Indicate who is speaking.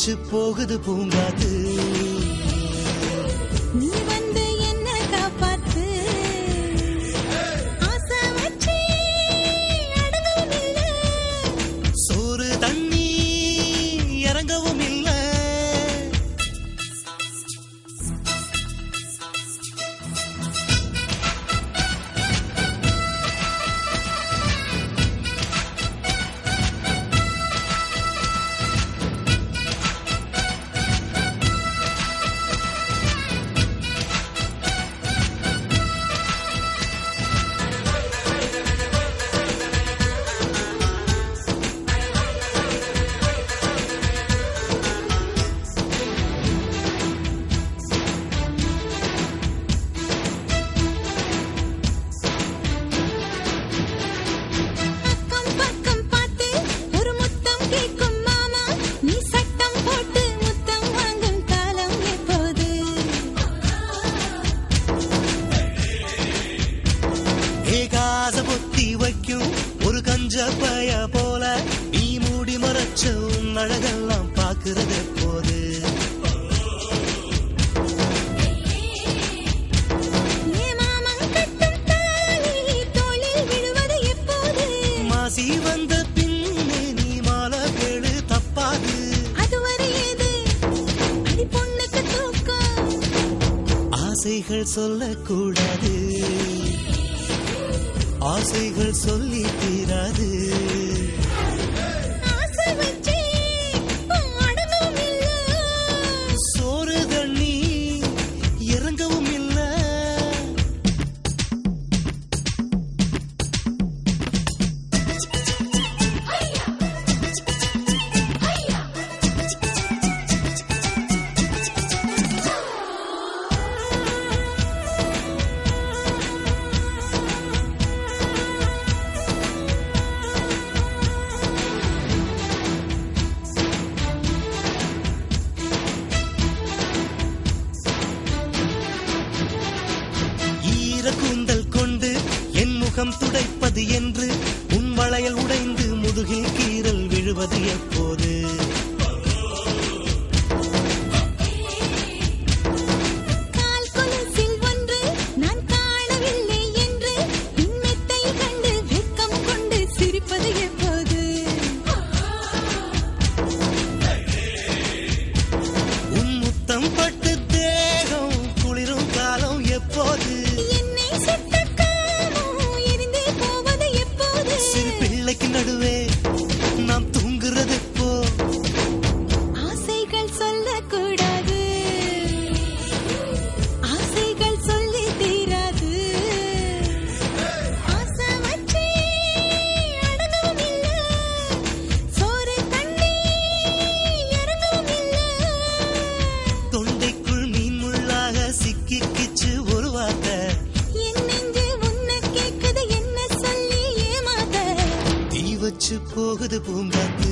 Speaker 1: வச்சு போகுது பூங்காத்து.
Speaker 2: நீ வந்து என்ன காப்பாத்து. ஆசை வச்சு அடங்கவும் இல்ல,
Speaker 1: சோறு தண்ணி இறங்கவும் இல்ல. ஒரு கஞ்ச பய போல நீ மூடி மறைச்ச உன் அழகெல்லாம் பாக்குறது போது. மாசி வந்த பின்னே நீ மாலை கேளு தப்பாது.
Speaker 2: அதுவரை ஏது அடி பொண்ணுக்கு தூக்கம்.
Speaker 1: ஆசைகள் சொல்லக்கூடாது, ஆசைகள் சொல்லி தீராது.
Speaker 2: ஆசை வச்சு அடங்கவும் இல்ல,
Speaker 1: சோறு தண்ணி இறங்கவும் இல்ல. கூந்தல் கொண்டு என் முகம் துடைப்பது என்று உன் வளையல் உடைந்து முதுகில் கீறல் விழுவது எப்போது.
Speaker 2: கால் கொலுசில் ஒன்று நான் காணவில்லை என்று பின்மெத்தை கண்டு வெட்கம் கொண்டு சிரிப்பது எப்போது.
Speaker 1: உன் முத்தம் பட்டு தேகம் குளிரும் காலம் எப்போது. சிறு பிள்ளைக்கு நடுவே நாம் தூங்குறது எப்போ.
Speaker 2: ஆசைகள் சொல்லக்கூடாது, ஆசைகள் சொல்லி தீராது. ஆசை வச்சு அடங்கவும் இல்ல, சோறு தண்ணி இறங்கவும் இல்ல.
Speaker 1: தொண்டைக்குள் மீன் முள்ளாக சிக்கிக்கிச்சு ஒரு வார்த்தை.
Speaker 2: என் நெஞ்சு உன்னை கேக்குது, என்ன சொல்லி ஏமாத்த.
Speaker 1: தீ வச்சு போகுது பூங்காத்து.